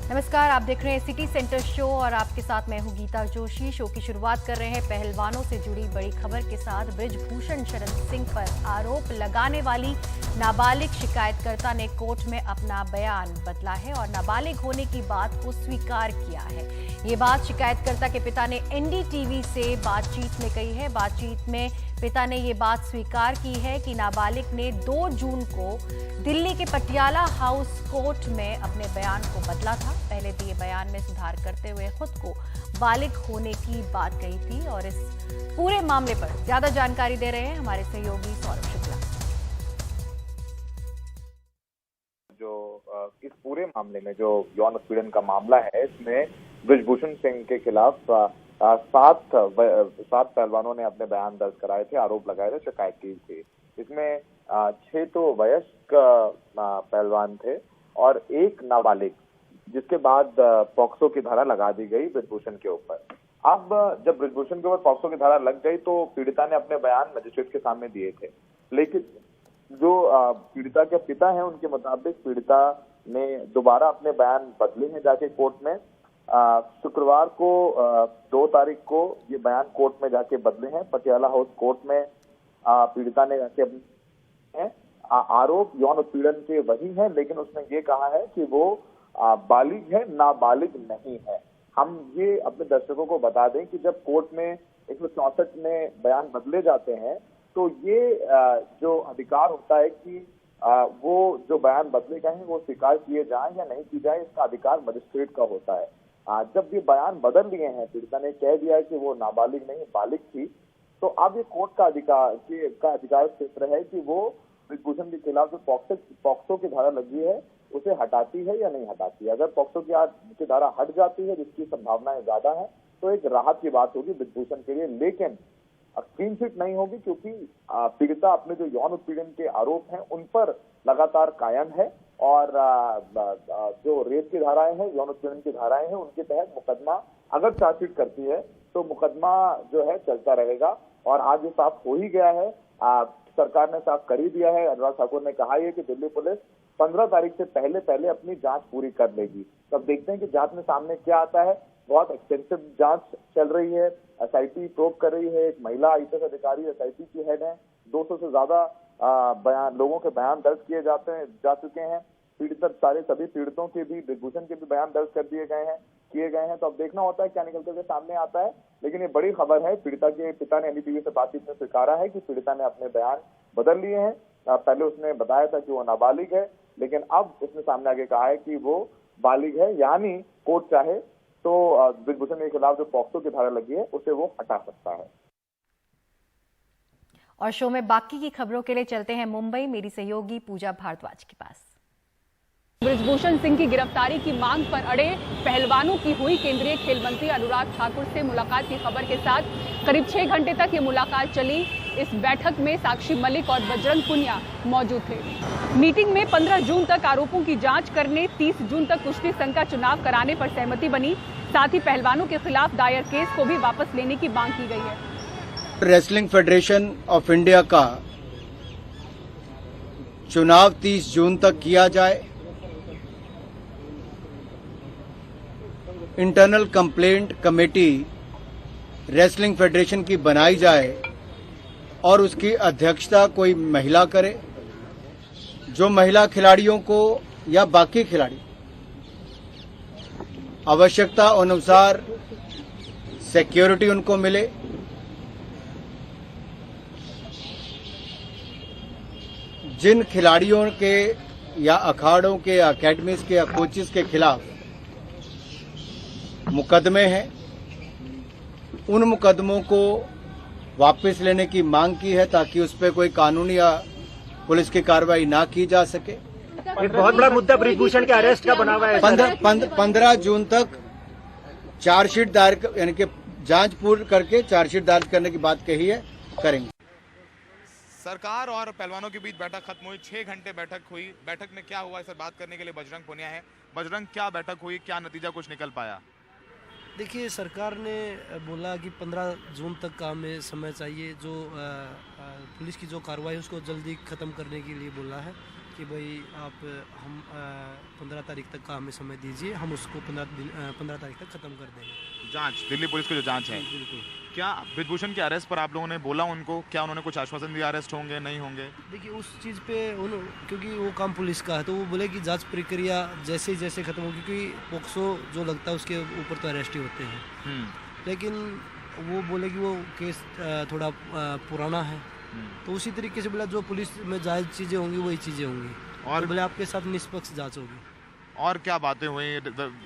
नमस्कार, आप देख रहे हैं सिटी सेंटर शो और आपके साथ मैं हूं गीता जोशी। शो की शुरुआत कर रहे हैं पहलवानों से जुड़ी बड़ी खबर के साथ। बृजभूषण शरण सिंह पर आरोप लगाने वाली नाबालिग शिकायतकर्ता ने कोर्ट में अपना बयान बदला है और नाबालिग होने की बात को स्वीकार किया है। ये बात शिकायतकर्ता के पिता ने एनडीटीवी से बातचीत में कही है। बातचीत में पिता ने ये बात स्वीकार की है कि नाबालिग ने 2 जून को दिल्ली के पटियाला हाउस कोर्ट में अपने बयान को बदला था। पहले दिए बयान में सुधार करते हुए खुद को बालिग होने की बात कही थी। और इस पूरे मामले पर ज्यादा जानकारी दे रहे हैं हमारे सहयोगी सौरभ शुक्ला। जो इस पूरे मामले में जो यौन उत्पीड़न का मामला है, इसमें बृजभूषण सिंह के खिलाफ 7 पहलवानों ने अपने बयान दर्ज कराए थे, आरोप लगाए थे, शिकायत की थी। इसमें 6 तो वयस्क पहलवान थे और 1 नाबालिग, जिसके बाद पॉक्सो की धारा लगा दी गई बृजभूषण के ऊपर। अब जब बृजभूषण के ऊपर पॉक्सो की धारा लग गई तो पीड़िता ने अपने बयान मजिस्ट्रेट के सामने दिए थे, लेकिन जो पीड़िता के पिता हैं उनके मुताबिक पीड़िता ने दोबारा अपने बयान बदले हैं जाके कोर्ट में। शुक्रवार को 2 तारीख को ये बयान कोर्ट में जाके बदले हैं। पटियाला हाउस कोर्ट में पीड़िता ने जाके अपने आरोप यौन उत्पीड़न के वही हैं, लेकिन उसने ये कहा है कि वो बालिग है, नाबालिग नहीं है। हम ये अपने दर्शकों को बता दें कि जब कोर्ट में 164 में बयान बदले जाते हैं तो ये जो अधिकार होता है कि वो जो बयान बदले गए हैं वो स्वीकार किए जाएं या नहीं किए जाए, इसका अधिकार मजिस्ट्रेट का होता है। जब ये बयान बदल लिए हैं, पीड़िता ने कह दिया है कि वो नाबालिग नहीं बालिग थी, तो अब ये कोर्ट का अधिकार क्षेत्र है कि वो बृजभूषण के खिलाफ जो पॉक्सो की धारा लगी है उसे हटाती है या नहीं हटाती है। अगर पॉक्सो की धारा हट जाती है, जिसकी संभावनाएं ज्यादा है, तो एक राहत की बात होगी बृजभूषण के लिए, लेकिन क्लीन चिट नहीं होगी, क्योंकि पीड़िता अपने जो यौन उत्पीड़न के आरोप हैं उन पर लगातार कायम है और जो रेप की धाराएं हैं, यौन उत्पीड़न की धाराएं हैं, उनके तहत मुकदमा अगर चार्जशीट करती है तो मुकदमा जो है चलता रहेगा। और आज ये साफ हो ही गया है, सरकार ने साफ कर ही दिया है। अनुराग ठाकुर ने कहा है कि दिल्ली पुलिस 15 तारीख से पहले अपनी जांच पूरी कर लेगी। तब देखते हैं कि जांच में सामने क्या आता है। बहुत एक्सटेंसिव जांच चल रही है, एसआईटी प्रोब कर रही है। एक महिला आईपीएस अधिकारी एसआईटी की हेड है। 200 से ज्यादा लोगों के बयान दर्ज किए जा चुके हैं। सभी पीड़ितों के भी, बृजभूषण के भी बयान दर्ज किए गए हैं। तो अब देखना होता है क्या निकलते हुए सामने आता है, लेकिन ये बड़ी खबर है। पीड़िता के पिता ने एनडीटीवी से बातचीत में स्वीकारा है कि पीड़िता ने अपने बयान बदल लिए हैं। पहले उसने बताया था कि वो नाबालिग है, लेकिन अब उसने सामने आगे कहा है कि वो बालिग है, यानी कोर्ट चाहे तो बृजभूषण के खिलाफ जो पॉक्सो की धारा लगी है उसे वो हटा सकता है। और शो में बाकी की खबरों के लिए चलते हैं मुंबई, मेरी सहयोगी पूजा भारद्वाज के पास। बृजभूषण सिंह की गिरफ्तारी की मांग पर अड़े पहलवानों की हुई केंद्रीय खेल मंत्री अनुराग ठाकुर से मुलाकात की खबर के साथ करीब 6 घंटे तक ये मुलाकात चली। इस बैठक में साक्षी मलिक और बजरंग पुनिया मौजूद थे। मीटिंग में 15 जून तक आरोपों की जांच करने, 30 जून तक कुश्ती संघ का चुनाव कराने पर सहमति बनी। साथ ही पहलवानों के खिलाफ दायर केस को भी वापस लेने की मांग की गई है। रेसलिंग फेडरेशन ऑफ इंडिया का चुनाव 30 जून तक किया जाए। Internal complaint committee wrestling federation की बनाई जाए और उसकी अध्यक्षता कोई महिला करे, जो महिला खिलाड़ियों को या बाकी खिलाड़ी आवश्यकता अनुसार सिक्योरिटी उनको मिले। जिन खिलाड़ियों के या अखाड़ों के, अकेडमीज के या कोचेस के खिलाफ मुकदमे हैं, उन मुकदमों को वापस लेने की मांग की है, ताकि उस पर कोई कानूनी या पुलिस की कार्रवाई ना की जा सके। एक बहुत बड़ा मुद्दा बृजभूषण के अरेस्ट का बना हुआ है। 15 जून तक चार्जशीट दायर, यानी कि जांच पूर्ण करके चार्जशीट दायर करने की बात कही है, करेंगे। सरकार और पहलवानों के बीच बैठक खत्म हुई, 6 घंटे बैठक हुई। बैठक में क्या हुआ, इस पर बात करने के लिए बजरंग पुनिया है। बजरंग, क्या बैठक हुई, क्या नतीजा कुछ निकल पाया? देखिए, सरकार ने बोला कि 15 जून तक का हमें समय चाहिए, जो पुलिस की जो कार्रवाई है उसको जल्दी ख़त्म करने के लिए बोला है। कि भाई आप हम 15 तारीख तक का हमें समय दीजिए, हम उसको 15 तारीख तक ख़त्म कर देंगे। जांच, दिल्ली पुलिस की जो जांच है, बिल्कुल। क्या बृजभूषण के अरेस्ट पर आप लोगों ने बोला उनको, क्या उन्होंने कुछ आश्वासन दिया अरेस्ट होंगे नहीं होंगे? देखिए उस चीज़ पे क्योंकि वो काम पुलिस का है, तो वो बोले कि जांच प्रक्रिया जैसे जैसे ख़त्म होगी, क्योंकि पोक्सो जो लगता है उसके ऊपर तो अरेस्ट ही होते हैं, लेकिन वो बोले कि वो केस थोड़ा पुराना है, तो उसी तरीके से बोला जो पुलिस में जायज़ चीज़ें होंगी वही चीज़ें होंगी, और तो बोले आपके साथ निष्पक्ष जांच होगी। और क्या बातें हुई?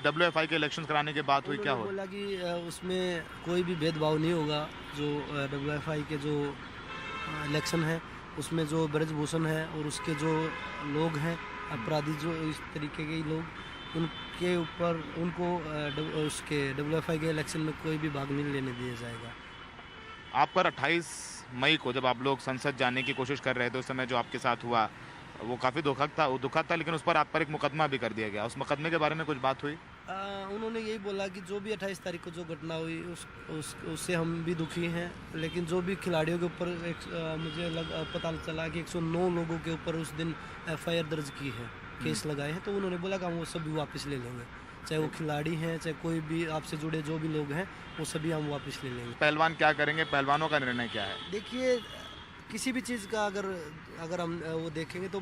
WFI के इलेक्शन कराने के बाद हुई, क्या हुआ? बोला कि उसमें कोई भी भेदभाव नहीं होगा, जो WFI के जो इलेक्शन है उसमें जो ब्रजभूषण है और उसके जो लोग हैं अपराधी, जो इस तरीके के लोग, उनके ऊपर उनको उसके WFI के इलेक्शन में कोई भी भाग नहीं लेने दिया जाएगा। आप पर 28 मई को जब आप लोग संसद जाने की कोशिश कर रहे थे, उस समय जो आपके साथ हुआ वो काफ़ी दुखद था, लेकिन उस पर आप पर एक मुकदमा भी कर दिया गया। उस मुकदमे के बारे में कुछ बात हुई? उन्होंने यही बोला कि जो भी 28 तारीख को जो घटना हुई उससे हम भी दुखी हैं, लेकिन जो भी खिलाड़ियों के ऊपर मुझे पता चला कि 109 लोगों के ऊपर उस दिन FIR दर्ज की है, केस लगाए हैं, तो उन्होंने बोला कि हम वो सभी वापस ले लेंगे, चाहे वो खिलाड़ी हैं चाहे कोई भी आपसे जुड़े जो भी लोग हैं, वो सभी हम वापस ले लेंगे। पहलवान क्या करेंगे? पहलवानों का निर्णय क्या है? देखिए किसी भी चीज़ का अगर हम वो देखेंगे तो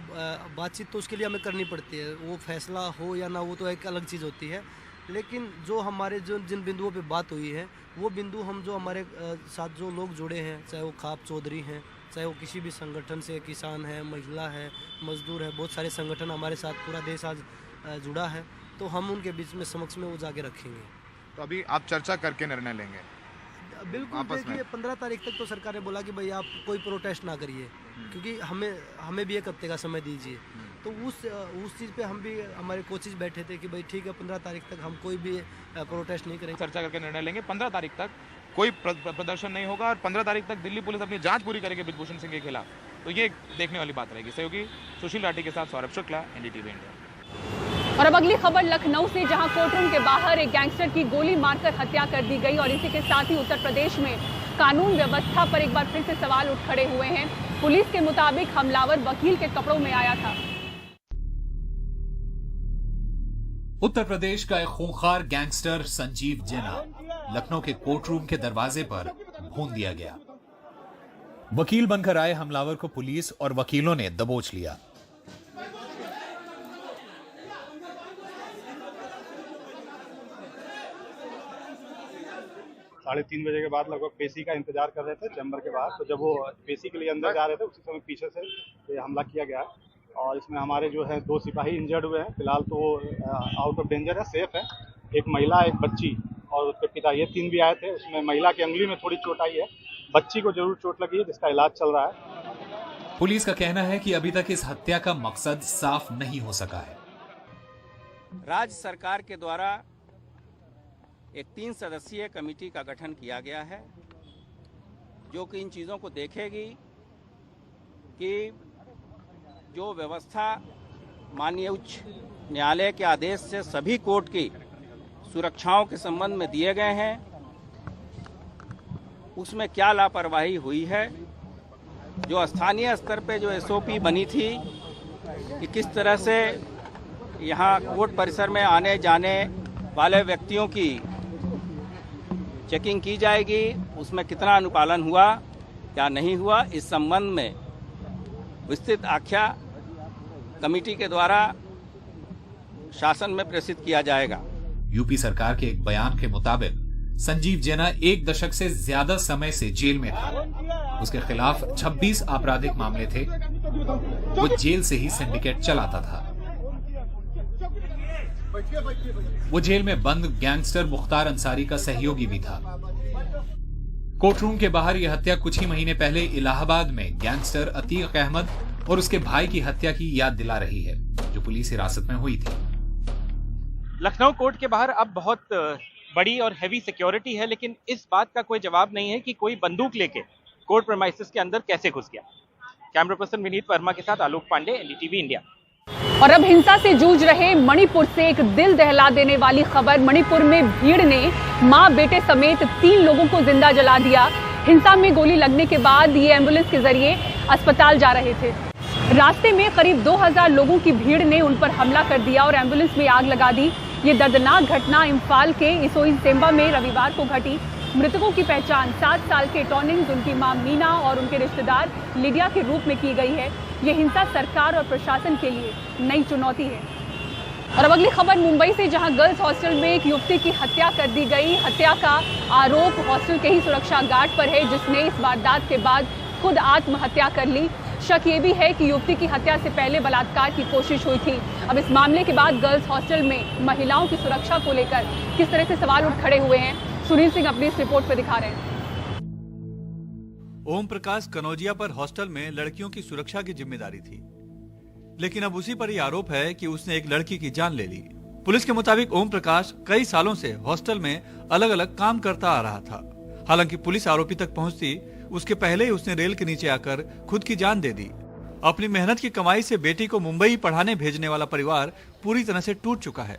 बातचीत तो उसके लिए हमें करनी पड़ती है, वो फैसला हो या ना हो तो एक अलग चीज़ होती है, लेकिन जो हमारे जिन बिंदुओं पे बात हुई है वो बिंदु हम जो हमारे साथ जो लोग जुड़े हैं, चाहे वो खाप चौधरी हैं, चाहे वो किसी भी संगठन से, किसान है, महिला है, मजदूर है, बहुत सारे संगठन हमारे साथ, पूरा देश आज जुड़ा है, तो हम उनके बीच में समक्ष में वो जाके रखेंगे। तो अभी आप चर्चा करके निर्णय लेंगे? बिल्कुल। देखिए 15 तारीख तक तो सरकार ने बोला कि भाई आप कोई प्रोटेस्ट ना करिए, क्योंकि हमें भी एक हफ्ते का समय दीजिए, तो उस चीज़ पे हम भी हमारे कोचिज बैठे थे कि भाई ठीक है 15 तारीख तक हम कोई भी प्रोटेस्ट नहीं करेंगे, चर्चा करके निर्णय लेंगे। 15 तारीख तक कोई प्रदर्शन नहीं होगा और 15 तारीख तक दिल्ली पुलिस अपनी जांच पूरी करेगी बृजभूषण सिंह के खिलाफ, तो ये देखने वाली बात रहेगी। सहयोगी सुशील राठी के साथ सौरभ शुक्ला, NDTV इंडिया। और अब अगली खबर लखनऊ से, जहां कोर्टरूम के बाहर एक गैंगस्टर की गोली मारकर हत्या कर दी गई, और इसी के साथ ही उत्तर प्रदेश में कानून व्यवस्था पर एक बार फिर से सवाल उठ खड़े हुए हैं। पुलिस के मुताबिक हमलावर वकील के कपड़ों में आया था। उत्तर प्रदेश का एक खूंखार गैंगस्टर संजीव जेना लखनऊ के कोर्टरूम के दरवाजे पर भून दिया गया। वकील बनकर आए हमलावर को पुलिस और वकीलों ने दबोच लिया। 3:30 बजे के बाद लगभग पेशी का इंतजार कर रहे थे चैम्बर के बाहर, तो जब वो पेशी के लिए अंदर जा रहे थे उसी समय पीछे से ये हमला किया गया, और इसमें हमारे जो है 2 सिपाही इंजर्ड हुए हैं। फिलहाल तो वो आउट ऑफ डेंजर है, सेफ है। एक महिला, एक बच्ची और उसके पिता, ये 3 भी आए थे। उसमें महिला की अंगुली में थोड़ी चोट आई है, बच्ची को जरूर चोट लगी है जिसका इलाज चल रहा है। पुलिस का कहना है कि अभी तक इस हत्या का मकसद साफ नहीं हो सका है। राज्य सरकार के द्वारा एक 3 सदस्यीय कमेटी का गठन किया गया है, जो कि इन चीज़ों को देखेगी कि जो व्यवस्था माननीय उच्च न्यायालय के आदेश से सभी कोर्ट की सुरक्षाओं के संबंध में दिए गए हैं, उसमें क्या लापरवाही हुई है। जो स्थानीय स्तर पे जो SOP बनी थी कि किस तरह से यहाँ कोर्ट परिसर में आने जाने वाले व्यक्तियों की चेकिंग की जाएगी, उसमें कितना अनुपालन हुआ, क्या नहीं हुआ, इस संबंध में विस्तृत आख्या कमेटी के द्वारा शासन में प्रेषित किया जाएगा। यूपी सरकार के एक बयान के मुताबिक संजीव जेना 1 दशक से ज्यादा समय से जेल में था। उसके खिलाफ 26 आपराधिक मामले थे। वो जेल से ही सिंडिकेट चलाता था। वो जेल में बंद गैंगस्टर मुख्तार अंसारी का सहयोगी भी था। कोर्टरूम के बाहर यह हत्या कुछ ही महीने पहले इलाहाबाद में गैंगस्टर अतीक अहमद और उसके भाई की हत्या की याद दिला रही है, जो पुलिस हिरासत में हुई थी। लखनऊ कोर्ट के बाहर अब बहुत बड़ी और हैवी सिक्योरिटी है, लेकिन इस बात का कोई जवाब नहीं है कि कोई बंदूक लेके कोर्ट प्रेमाइसेस के अंदर कैसे घुस गया। कैमरा पर्सन विनीत वर्मा के साथ आलोक पांडे, NDTV इंडिया। और अब हिंसा से जूझ रहे मणिपुर से एक दिल दहला देने वाली खबर। मणिपुर में भीड़ ने मां बेटे समेत 3 लोगों को जिंदा जला दिया। हिंसा में गोली लगने के बाद ये एम्बुलेंस के जरिए अस्पताल जा रहे थे। रास्ते में करीब 2000 लोगों की भीड़ ने उन पर हमला कर दिया और एम्बुलेंस में आग लगा दी। ये दर्दनाक घटना इम्फाल के इसोई सेम्बा में रविवार को घटी। मृतकों की पहचान 7 साल के टॉनिंग्स, उनकी मां मीना और उनके रिश्तेदार लिडिया के रूप में की गई है। ये हिंसा सरकार और प्रशासन के लिए नई चुनौती है। और अब अगली खबर मुंबई से, जहां गर्ल्स हॉस्टल में एक युवती की हत्या कर दी गई। हत्या का आरोप हॉस्टल के ही सुरक्षा गार्ड पर है, जिसने इस वारदात के बाद खुद आत्महत्या कर ली। शक ये भी है कि युवती की हत्या से पहले बलात्कार की कोशिश हुई थी। अब इस मामले के बाद गर्ल्स हॉस्टल में महिलाओं की सुरक्षा को लेकर किस तरह से सवाल उठ खड़े हुए हैं, सुनील सिंह अपनी इस रिपोर्ट पर दिखा रहे हैं। ओम प्रकाश कनौजिया पर हॉस्टल में लड़कियों की सुरक्षा की जिम्मेदारी थी, लेकिन अब उसी पर यह आरोप है कि उसने एक लड़की की जान ले ली। पुलिस के मुताबिक ओम प्रकाश कई सालों से हॉस्टल में अलग अलग काम करता आ रहा था। हालांकि पुलिस आरोपी तक पहुंचती उसके पहले ही उसने रेल के नीचे आकर खुद की जान दे दी। अपनी मेहनत की कमाई से बेटी को मुंबई पढ़ाने भेजने वाला परिवार पूरी तरह से टूट चुका है।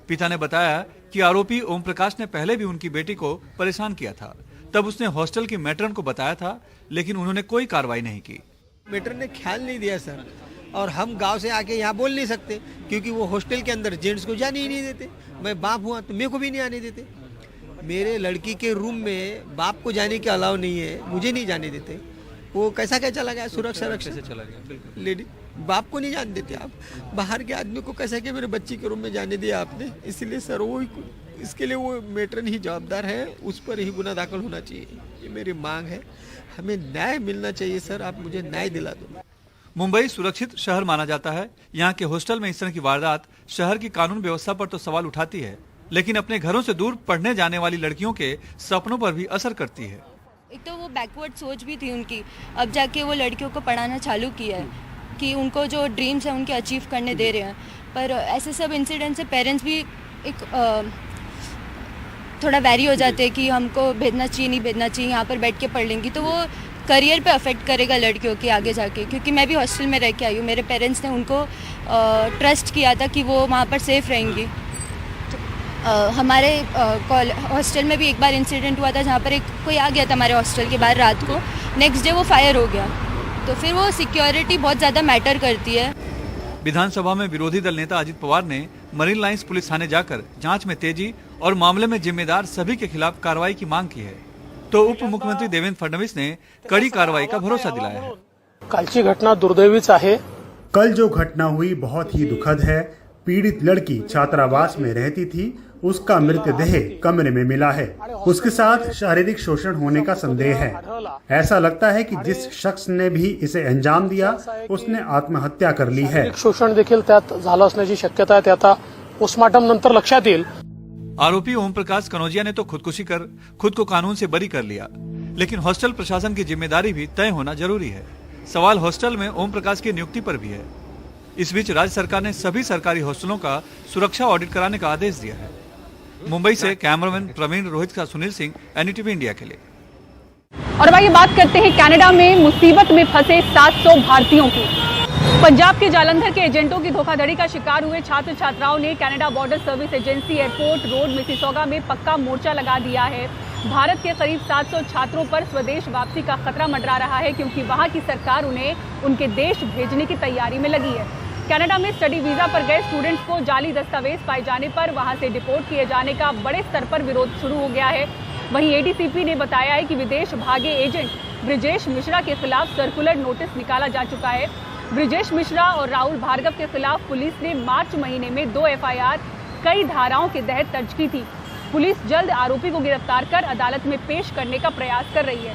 पिता ने बताया कि आरोपी ओम प्रकाश ने पहले भी उनकी बेटी को परेशान किया था। तब उसने हॉस्टल की मैट्रन को बताया था, लेकिन उन्होंने कोई कार्रवाई नहीं की। मैट्रन ने ख्याल नहीं दिया सर, और हम गांव से आके यहाँ बोल नहीं सकते क्योंकि वो हॉस्टल के अंदर जेंट्स को जाने ही नहीं देते। मैं बाप हुआ तो मेरे को भी नहीं आने देते। मेरे लड़की के रूम में बाप को जाने के अलाउ नहीं है, मुझे नहीं जाने देते। वो कैसा क्या चला गया, सुरक्षा से चला गया। बिल्कुल लेडी बाप को नहीं जाने देते आप। बाहर के आदमी को कैसा क्या मेरे बच्ची के रूम में जाने दिया आपने। इसलिए सर वो इसके लिए वो मैट्रन ही जवाबदार है, उस पर ही गुना दाखिल होना चाहिए। ये मेरी मांग है, हमें न्याय मिलना चाहिए सर, आप मुझे न्याय दिला दो। मुंबई सुरक्षित शहर माना जाता है। यहाँ के हॉस्टल में इस तरह की वारदात शहर की कानून व्यवस्था पर तो सवाल उठाती है, लेकिन अपने घरों से दूर पढ़ने जाने वाली लड़कियों के सपनों पर भी असर करती है। एक तो वो बैकवर्ड सोच भी थी उनकी, अब जाके वो लड़कियों को पढ़ाना चालू किया है कि उनको जो ड्रीम्स हैं उनके अचीव करने दे रहे हैं। पर ऐसे सब इंसिडेंट से पेरेंट्स भी एक थोड़ा वैरी हो जाते हैं कि हमको भेजना चाहिए नहीं भेजना चाहिए, यहाँ पर बैठ के पढ़ लेंगी तो वो करियर पे अफेक्ट करेगा लड़कियों के आगे जाके। क्योंकि मैं भी हॉस्टल में रह के आई हूँ, मेरे पेरेंट्स ने उनको ट्रस्ट किया था कि वो वहाँ पर सेफ रहेंगी। हमारे हॉस्टल में भी एक बार इंसिडेंट हुआ था जहाँ पर कोई आ गया था हमारे हॉस्टल के बाहर रात को, नेक्स्ट डे वो फायर हो गया। तो फिर वो सिक्योरिटी बहुत ज़्यादा मैटर करती है। विधानसभा में विरोधी दल नेता अजित पवार ने मरीन लाइंस पुलिस थाने जाकर जांच में तेजी और मामले में जिम्मेदार सभी के खिलाफ कार्रवाई की मांग की है। तो उप मुख्यमंत्री देवेंद्र फडणवीस ने कड़ी कार्रवाई का भरोसा दिलाया है। कालची घटना दुर्दैवीच आहे। कल जो घटना हुई बहुत ही दुखद है। पीड़ित लड़की छात्रावास में रहती थी, उसका मृतदेह कमरे में मिला है। उसके साथ शारीरिक शोषण होने का संदेह है। ऐसा लगता है कि जिस शख्स ने भी इसे अंजाम दिया उसने आत्महत्या कर ली है। शोषण देखील त्यात झालं असण्याची शक्यता आहे, ते आता पोस्टमार्टम नंतर लक्षात येईल। आरोपी ओम प्रकाश कनौजिया ने तो खुदकुशी कर खुद को कानून से बरी कर लिया, लेकिन हॉस्टल प्रशासन की जिम्मेदारी भी तय होना जरूरी है। सवाल हॉस्टल में ओम प्रकाश की नियुक्ति पर भी है। इस बीच राज्य सरकार ने सभी सरकारी हॉस्टलों का सुरक्षा ऑडिट कराने का आदेश दिया है। मुंबई से कैमरामैन प्रवीण रोहित का सुनील सिंह, एनडीटीवी इंडिया के लिए। और अब आइए बात करते हैं कनाडा में मुसीबत में फंसे 700 भारतीयों की। पंजाब के जालंधर के एजेंटों की धोखाधड़ी का शिकार हुए छात्र छात्राओं ने Canada border service agency airport road Mississauga में पक्का मोर्चा लगा दिया है। भारत के करीब 700 छात्रों पर स्वदेश वापसी का खतरा मंडरा रहा है, क्योंकि वहां की सरकार उन्हें उनके देश भेजने की तैयारी में लगी है। कनाडा में स्टडी वीजा पर गए स्टूडेंट्स को जाली दस्तावेज पाए जाने पर वहां से डिपोर्ट किए जाने का बड़े स्तर पर विरोध शुरू हो गया है। वहीं एडीसीपी ने बताया है कि विदेश भागे एजेंट ब्रिजेश मिश्रा के खिलाफ सर्कुलर नोटिस निकाला जा चुका है। ब्रिजेश मिश्रा और राहुल भार्गव के खिलाफ पुलिस ने मार्च महीने में 2 एफआईआर कई धाराओं के तहत दर्ज की थी। पुलिस जल्द आरोपी को गिरफ्तार कर अदालत में पेश करने का प्रयास कर रही है।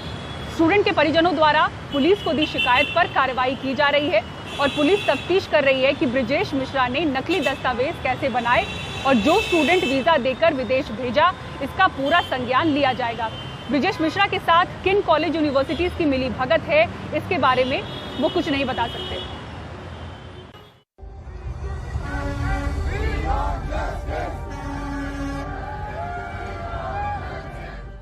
स्टूडेंट के परिजनों द्वारा पुलिस को दी शिकायत पर कार्रवाई की जा रही है और पुलिस तफ्तीश कर रही है कि ब्रिजेश मिश्रा ने नकली दस्तावेज कैसे बनाए और जो स्टूडेंट वीजा देकर विदेश भेजा, इसका पूरा संज्ञान लिया जाएगा। ब्रिजेश मिश्रा के साथ किन कॉलेज यूनिवर्सिटीज की मिली भगत है, इसके बारे में वो कुछ नहीं बता सकते।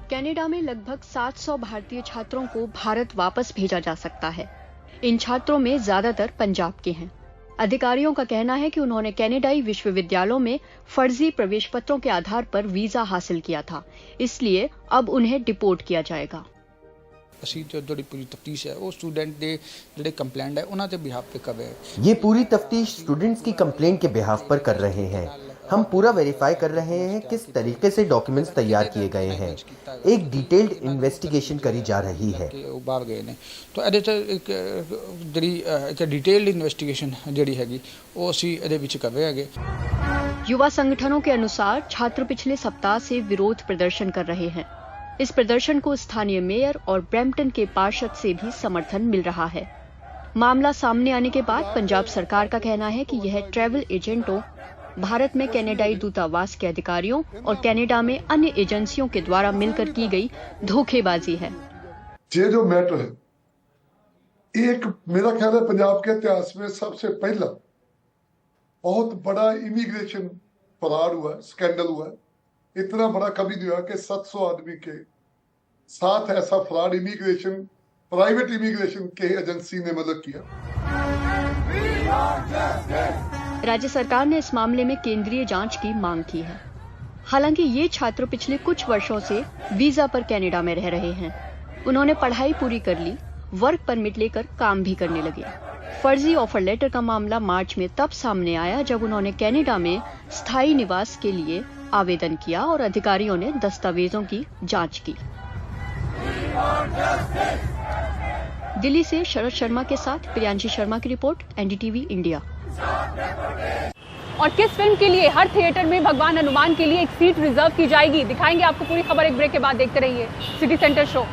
कनाडा में लगभग 700 भारतीय छात्रों को भारत वापस भेजा जा सकता है। इन छात्रों में ज्यादातर पंजाब के हैं। अधिकारियों का कहना है कि उन्होंने कनाडाई विश्वविद्यालयों में फर्जी प्रवेश पत्रों के आधार पर वीजा हासिल किया था, इसलिए अब उन्हें डिपोर्ट किया जाएगा। ਅਸੀਂ ਤੇ ਜਿਹੜੀ ਪੂਰੀ ਤਫਤੀਸ਼ ਹੈ ਉਹ ਸਟੂडेंट ਦੇ ਜਿਹੜੇ ਕੰਪਲੇਂਟ ਹੈ ਉਹਨਾਂ ਦੇ ਬਿਹਾਫ पे कर रहे हैं। ये पूरी तफ्तीश स्टूडेंट्स की कंप्लेंट के बिहाफ पर कर रहे हैं। हम पूरा वेरीफाई कर रहे हैं किस तरीके से डॉक्यूमेंट्स तैयार किए गए हैं। एक डिटेल्ड इन्वेस्टिगेशन करी जा रही है। ਉਹ ਬਾਹਰ ਗਏ ਨੇ ਤਾਂ ਇਹਦੇ ਤੇ ਇੱਕ ਜਿਹੜੀ ਇੱਕ डिटेल्ड इन्वेस्टिगेशन ਜਿਹੜੀ ਹੈਗੀ ਉਹ ਅਸੀਂ ਇਹਦੇ ਵਿੱਚ ਕਰ ਰਹੇ ਹੈਗੇ। युवा संगठनों के अनुसार छात्र पिछले सप्ताह से विरोध प्रदर्शन कर रहे हैं। इस प्रदर्शन को स्थानीय मेयर और ब्रैम्पटन के पार्षद से भी समर्थन मिल रहा है। मामला सामने आने के बाद पंजाब सरकार का कहना है कि यह ट्रैवल एजेंटों, भारत में कनाडाई दूतावास के अधिकारियों और कनाडा में अन्य एजेंसियों के द्वारा मिलकर की गई धोखेबाजी है। ये जो मैटर है, एक मेरा ख्याल है पंजाब के इतिहास में सबसे पहला बहुत बड़ा इमिग्रेशन फ्रॉड हुआ, स्कैंडल हुआ। इतना बड़ा कभी नहीं हुआ कि 700 आदमी के साथ ऐसा फ्रॉड इमिग्रेशन, प्राइवेट इमिग्रेशन के एजेंसी ने मतलब किया। राज्य सरकार ने इस मामले में केंद्रीय जांच की मांग की है। हालांकि ये छात्र पिछले कुछ वर्षों से वीजा पर कनाडा में रह रहे हैं। उन्होंने पढ़ाई पूरी कर ली, वर्क परमिट लेकर काम भी करने लगे। फर्जी ऑफर लेटर का मामला मार्च में तब सामने आया जब उन्होंने कनाडा में स्थायी निवास के लिए आवेदन किया और अधिकारियों ने दस्तावेजों की जांच की। दिल्ली से शरद शर्मा के साथ प्रियांशी शर्मा की रिपोर्ट, एनडीटीवी इंडिया। और किस फिल्म के लिए हर थिएटर में भगवान हनुमान के लिए एक सीट रिजर्व की जाएगी, दिखाएंगे आपको पूरी खबर एक ब्रेक के बाद। देखते रहिए सिटी सेंटर शो।